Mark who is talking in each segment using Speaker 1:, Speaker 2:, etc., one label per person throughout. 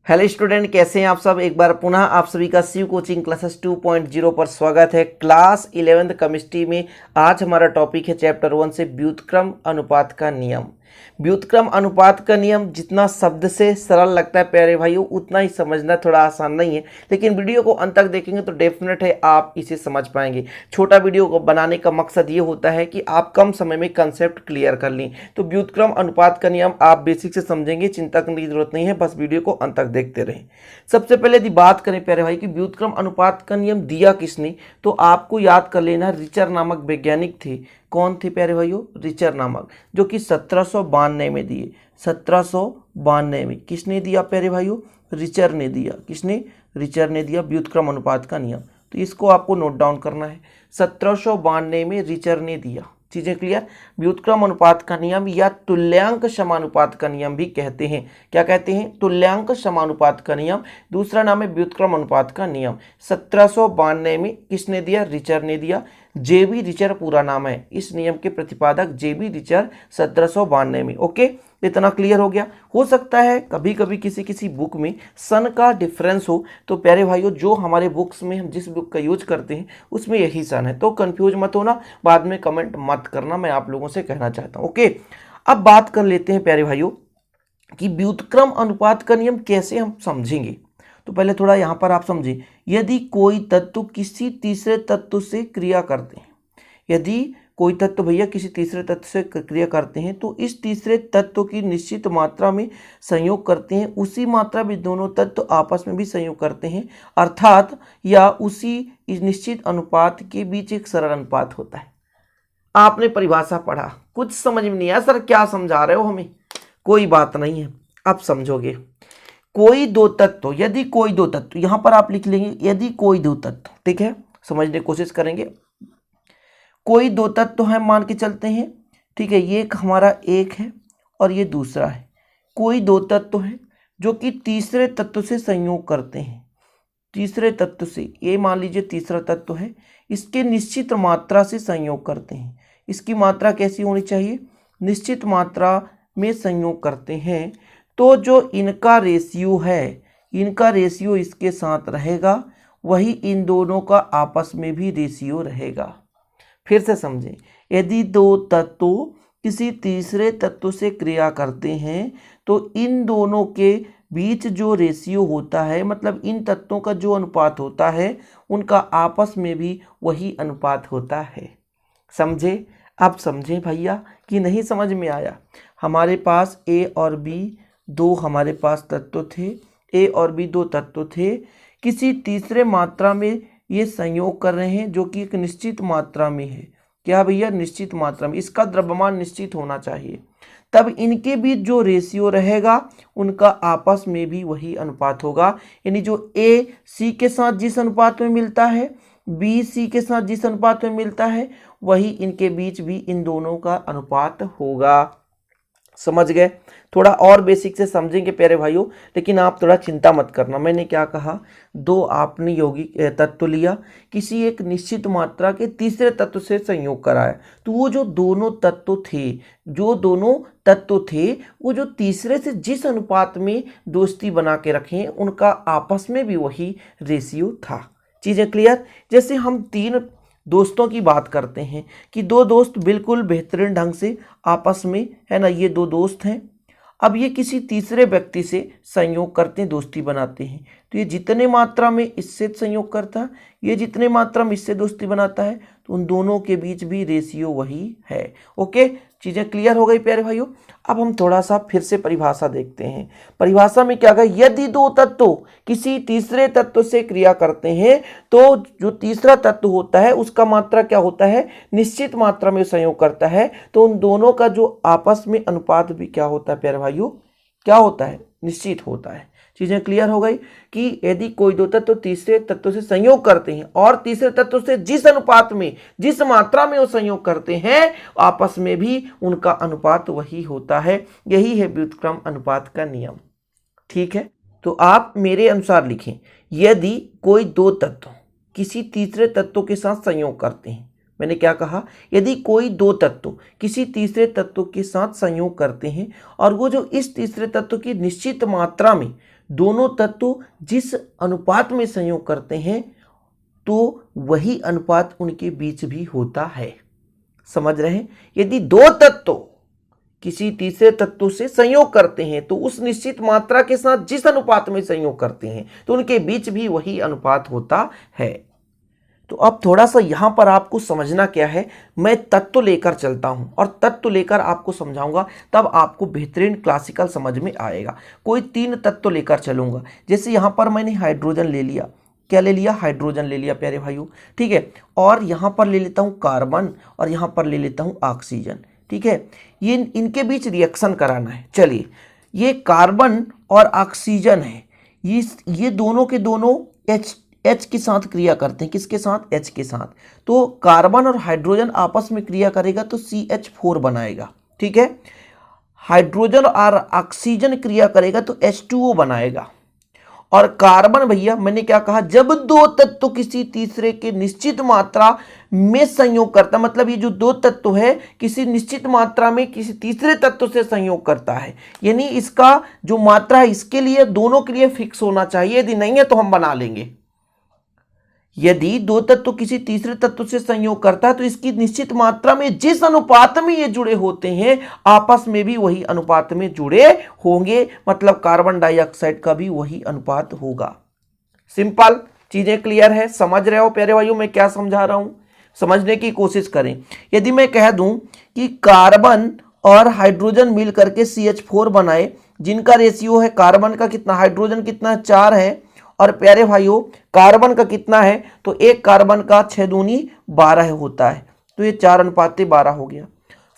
Speaker 1: Hello student, कैसे हैं आप सब। एक बार पुनः आप सभी का शिव कोचिंग क्लासेस 2.0 पर स्वागत है। क्लास 11th केमिस्ट्री में आज हमारा टॉपिक है चैप्टर 1 से व्युत्क्रम अनुपात का नियम। व्युत्क्रम अनुपात का नियम जितना शब्द से सरल लगता है प्यारे भाइयों, उतना ही समझना थोड़ा आसान नहीं है, लेकिन वीडियो को अंत तक देखेंगे तो डेफिनेट है आप इसे समझ पाएंगे। छोटा वीडियो को बनाने का मकसद ये होता है कि आप कम समय में कंसेप्ट क्लियर कर लें। तो व्युत्क्रम अनुपात का नियम आप बेसिक से समझेंगे, चिंता करने की जरूरत नहीं है, बस वीडियो को अंत तक देखते रहें। सबसे पहले यदि बात करें प्यारे भाई कि व्युत्क्रम अनुपात का नियम दिया किसने, तो आपको याद कर लेना रिचर नामक वैज्ञानिक थे। कौन थे प्यारे भाइयों? रिचर नामक, जो कि 1792 में दिए। 1792 में किसने दिया प्यारे भाइयों? रिचर ने दिया। किसने? रिचर ने दिया व्युत्क्रम अनुपात का नियम। तो इसको आपको नोट डाउन करना है। 1792 में रिचर ने दिया। चीजें क्लियर? व्युत्क्रम अनुपात का नियम या तुल्यांक समानुपात का नियम भी कहते हैं। क्या कहते हैं? तुल्यांक समानुपात का नियम। दूसरा नाम है व्युत्क्रम अनुपात का नियम। 1792 में किसने दिया? रिचर ने दिया। जेबी रिचर पूरा नाम है। इस नियम के प्रतिपादक जेबी रिचर 1792 में। ओके, इतना क्लियर हो गया। हो सकता है कभी कभी किसी बुक में सन का डिफरेंस हो, तो प्यारे भाइयों जो हमारे बुक्स में हम जिस बुक का यूज करते हैं उसमें यही सन है, तो कंफ्यूज मत होना, बाद में कमेंट मत करना, मैं आप लोगों से कहना चाहता हूं। ओके, अब बात कर लेते हैं प्यारे भाइयों कि व्युत्क्रम अनुपात का नियम कैसे हम समझेंगे। तो पहले थोड़ा यहां पर आप समझें, यदि कोई तत्व किसी तीसरे तत्व से क्रिया करते हैं, यदि कोई तत्व भैया किसी तीसरे तत्व से क्रिया करते हैं तो इस तीसरे तत्व की निश्चित मात्रा में संयोग करते हैं, उसी मात्रा में दोनों तत्व आपस में भी संयोग करते हैं, अर्थात या उसी निश्चित अनुपात के बीच एक सरल अनुपात होता है। आपने परिभाषा पढ़ा, कुछ समझ में नहीं आया सर क्या समझा रहे हो हमें? कोई बात नहीं है, अब समझोगे। कोई दो तत्व, यदि कोई दो तत्व, यहां पर आप लिख लेंगे यदि कोई दो तत्व, ठीक है, समझने की कोशिश करेंगे। कोई दो तत्व है मान के चलते हैं, ठीक है, ये एक हमारा एक है और ये दूसरा है। कोई दो तत्व है जो कि तीसरे तत्व से संयोग करते हैं। तीसरे तत्व से, ये मान लीजिए तीसरा तत्व है, इसके निश्चित मात्रा से संयोग करते हैं। इसकी मात्रा कैसी होनी चाहिए? निश्चित मात्रा में संयोग करते हैं, तो जो इनका रेशियो है, इनका रेशियो इसके साथ रहेगा, वही इन दोनों का आपस में भी रेशियो रहेगा। फिर से समझें, यदि दो तत्व किसी तीसरे तत्व से क्रिया करते हैं तो इन दोनों के बीच जो रेशियो होता है, मतलब इन तत्वों का जो अनुपात होता है, उनका आपस में भी वही अनुपात होता है। समझे? अब समझें भैया कि नहीं समझ में आया? हमारे पास ए और बी दो हमारे पास तत्व थे, ए और बी दो तत्व थे, किसी तीसरे मात्रा में ये संयोग कर रहे हैं जो कि एक निश्चित मात्रा में है। क्या भैया? निश्चित मात्रा में। इसका द्रव्यमान निश्चित होना चाहिए, तब इनके बीच जो रेशियो रहेगा उनका आपस में भी वही अनुपात होगा। यानी जो ए सी के साथ जिस अनुपात में मिलता है, बी सी के साथ जिस अनुपात में मिलता है, वही इनके बीच भी इन दोनों का अनुपात होगा। समझ गए? थोड़ा और बेसिक से समझेंगे प्यारे भाइयों, लेकिन आप थोड़ा चिंता मत करना। मैंने क्या कहा? दो आपने यौगिक तत्व लिया, किसी एक निश्चित मात्रा के तीसरे तत्व से संयोग कराया, तो वो जो दोनों तत्व थे, वो जो तीसरे से जिस अनुपात में दोस्ती बना के रखे, उनका आपस में भी वही रेशियो था। चीजें क्लियर? जैसे हम तीन दोस्तों की बात करते हैं कि दो दोस्त बिल्कुल बेहतरीन ढंग से आपस में, है ना, ये दो दोस्त हैं, अब ये किसी तीसरे व्यक्ति से संयोग करते हैं, दोस्ती बनाते हैं, तो ये जितने मात्रा में इससे संयोग करता है, ये जितने मात्रा में इससे दोस्ती बनाता है, तो उन दोनों के बीच भी रेशियो वही है। ओके, चीजें क्लियर हो गई प्यारे भाइयों? अब हम थोड़ा सा फिर से परिभाषा देखते हैं। परिभाषा में क्या कहा? यदि दो तत्व किसी तीसरे तत्व से क्रिया करते हैं तो जो तीसरा तत्व होता है उसका मात्रा क्या होता है? निश्चित मात्रा में संयोग करता है, तो उन दोनों का जो आपस में अनुपात भी क्या होता है प्यारे भाइयों? क्या होता है? निश्चित होता है। चीजें क्लियर हो गई कि यदि कोई दो तत्व तीसरे तत्व से संयोग करते हैं और तीसरे तत्व से जिस अनुपात में, जिस मात्रा में वो संयोग करते हैं, आपस में भी उनका अनुपात वही होता है। यही है व्युत्क्रम अनुपात का नियम। ठीक है, तो आप मेरे अनुसार लिखें, यदि कोई दो तत्व किसी तीसरे तत्व के साथ संयोग करते हैं, मैंने क्या कहा? यदि कोई दो तत्व किसी तीसरे तत्व के साथ संयोग करते हैं और वो जो इस तीसरे तत्व की निश्चित मात्रा में दोनों तत्व जिस अनुपात में संयोग करते हैं तो वही अनुपात उनके बीच भी होता है। समझ रहे हैं? यदि दो तत्व किसी तीसरे तत्व से संयोग करते हैं तो उस निश्चित मात्रा के साथ जिस अनुपात में संयोग करते हैं तो उनके बीच भी वही अनुपात होता है। तो अब थोड़ा सा यहां पर आपको समझना क्या है, मैं तत्व लेकर चलता हूं और तत्व लेकर आपको समझाऊंगा, तब आपको बेहतरीन क्लासिकल समझ में आएगा। कोई 3 तत्व लेकर चलूंगा, जैसे यहां पर मैंने हाइड्रोजन ले लिया, क्या ले लिया? हाइड्रोजन ले लिया प्यारे भाइयों, ठीक है। और यहां पर ले लेता हूं कार्बन और यहां पर ले लेता हूं ऑक्सीजन, ठीक है। ये इनके बीच रिएक्शन कराना है। चलिए, ये कार्बन और ऑक्सीजन है, ये दोनों के दोनों H के साथ क्रिया करते हैं। किसके साथ? H के साथ। तो कार्बन और हाइड्रोजन आपस में क्रिया करेगा तो CH4 बनाएगा, ठीक है। हाइड्रोजन और ऑक्सीजन क्रिया करेगा तो H2O बनाएगा। और कार्बन भैया मैंने क्या कहा, जब दो तत्व किसी तीसरे के निश्चित मात्रा में संयोग करता, मतलब ये जो दो तत्व है किसी निश्चित मात्रा में किसी तीसरे तत्व से संयोग करता है, यानी इसका जो मात्रा है इसके लिए दोनों के लिए फिक्स होना चाहिए, यदि नहीं है तो हम बना लेंगे। यदि दो तत्व किसी तीसरे तत्व से संयोग करता है तो इसकी निश्चित मात्रा में जिस अनुपात में ये जुड़े होते हैं आपस में भी वही अनुपात में जुड़े होंगे, मतलब कार्बन डाइऑक्साइड का भी वही अनुपात होगा। सिंपल, चीजें क्लियर है? समझ रहे हो प्यारे भाइयों मैं क्या समझा रहा हूं? समझने की कोशिश करें। यदि मैं कह दूं कि कार्बन और हाइड्रोजन मिल करके CH4 बनाए, जिनका रेशियो है कार्बन का कितना, हाइड्रोजन कितना, 4 है, और प्यारे भाइयों कार्बन का कितना है, तो एक कार्बन का 6 दूनी 12 होता है, तो ये 4:12 हो गया।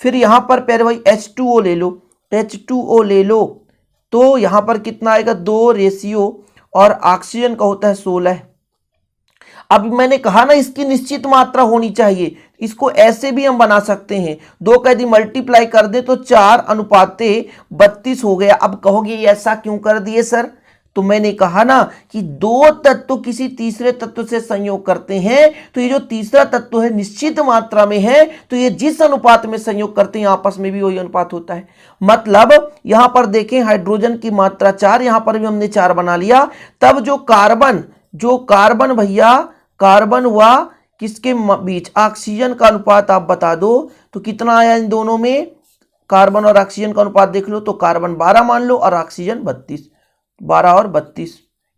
Speaker 1: फिर यहां पर प्यारे भाई H2O ले लो, H2O ले लो, तो यहां पर कितना आएगा, 2 रेशियो, और ऑक्सीजन का होता है 16। अब मैंने कहा ना इसकी निश्चित मात्रा होनी चाहिए, इसको ऐसे भी हम बना सकते हैं, 2 का यदि मल्टीप्लाई कर दे तो 4:32 हो गया। अब कहोगे ऐसा क्यों कर दिए सर? तो मैंने कहा ना कि दो तत्व किसी तीसरे तत्व से संयोग करते हैं तो ये जो तीसरा तत्व है निश्चित मात्रा में है, तो ये जिस अनुपात में संयोग करते हैं आपस में भी वही अनुपात होता है। मतलब यहां पर देखें हाइड्रोजन की मात्रा 4, यहां पर भी हमने 4 बना लिया, तब जो कार्बन भैया, कार्बन व किसके बीच, ऑक्सीजन का अनुपात आप बता दो तो कितना आया इन दोनों में, कार्बन और ऑक्सीजन का अनुपात देख लो तो कार्बन 12 मान लो और ऑक्सीजन 32, 12 और 32,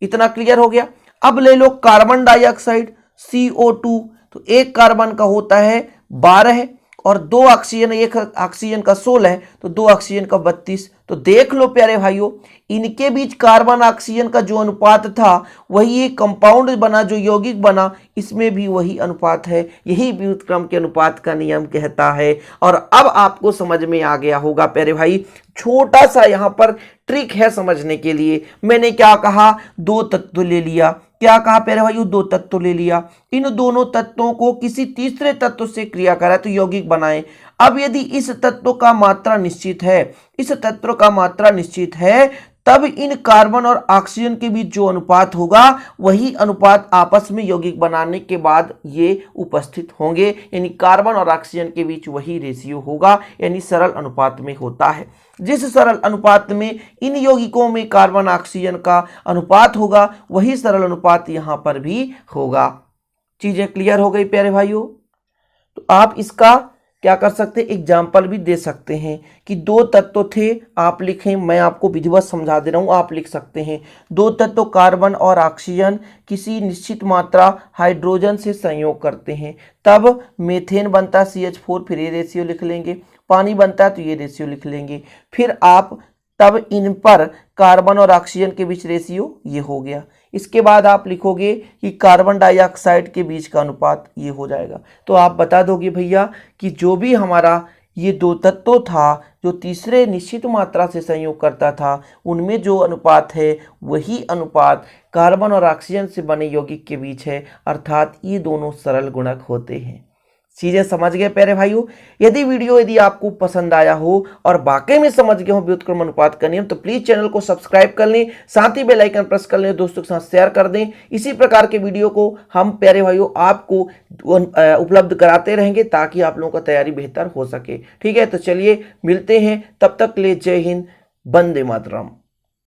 Speaker 1: इतना क्लियर हो गया। अब ले लो कार्बन डाइऑक्साइड CO2, तो एक कार्बन का होता है 12 और 2 ऑक्सीजन, एक ऑक्सीजन का 16 है तो 2 ऑक्सीजन का 32। तो देख लो प्यारे भाइयों, इनके बीच कार्बन ऑक्सीजन का जो अनुपात था वही एक कंपाउंड बना, जो यौगिक बना, इसमें भी वही अनुपात है। यही व्युत्क्रम के अनुपात का नियम कहता है। और अब आपको समझ में आ गया होगा प्यारे भाई, छोटा सा यहां पर ट्रिक है समझने के लिए। मैंने क्या कहा, 2 तत्व ले लिया, क्या कहा प्यारे भाइयों, 2 तत्व ले लिया, इन दोनों तत्वों को किसी तीसरे तत्व से क्रिया करा तो यौगिक बनाए। अब यदि इस तत्व का मात्रा निश्चित है, इस तत्व का मात्रा निश्चित है, तब इन कार्बन और ऑक्सीजन के बीच जो अनुपात होगा वही अनुपात आपस में यौगिक बनाने के बाद ये उपस्थित होंगे, यानी कार्बन और ऑक्सीजन के बीच वही रेशियो होगा, यानी सरल अनुपात में होता है। जिस सरल अनुपात में इन यौगिकों में कार्बन ऑक्सीजन का अनुपात होगा वही सरल अनुपात यहां पर भी होगा। चीजें क्लियर हो गई प्यारे भाइयों? तो आप इसका क्या कर सकते हैं, एग्जाम्पल भी दे सकते हैं कि 2 तत्व थे, आप लिखें, मैं आपको विधिवत समझा दे रहा हूं, आप लिख सकते हैं 2 तत्व कार्बन और ऑक्सीजन किसी निश्चित मात्रा हाइड्रोजन से संयोग करते हैं, तब मीथेन बनता है CH4, फिर ये रेशियो लिख लेंगे, पानी बनता है तो ये रेशियो लिख लेंगे, फिर आप तब इन पर कार्बन और ऑक्सीजन के बीच रेशियो ये हो गया। इसके बाद आप लिखोगे कि कार्बन डाइऑक्साइड के बीच का अनुपात ये हो जाएगा। तो आप बता दोगे भैया कि जो भी हमारा ये 2 तत्व था जो तीसरे निश्चित मात्रा से संयोग करता था, उनमें जो अनुपात है वही अनुपात कार्बन और ऑक्सीजन से बने यौगिक के बीच है, अर्थात ये दोनों सरल गुणक होते हैं। चीजें समझ गए प्यारे भाइयों? यदि आपको पसंद आया हो और वाकई में समझ गए हो व्युत्क्रम अनुपात का नियम, तो प्लीज चैनल को सब्सक्राइब कर लें, साथ ही बेल आइकन प्रेस कर लें, दोस्तों के साथ शेयर कर दें। इसी प्रकार के वीडियो को हम प्यारे भाइयों आपको उपलब्ध कराते रहेंगे ताकि आप लोगों का तैयारी बेहतर हो सके। ठीक है, तो चलिए मिलते हैं, तब तक के लिए जय हिंद, वंदे मातरम।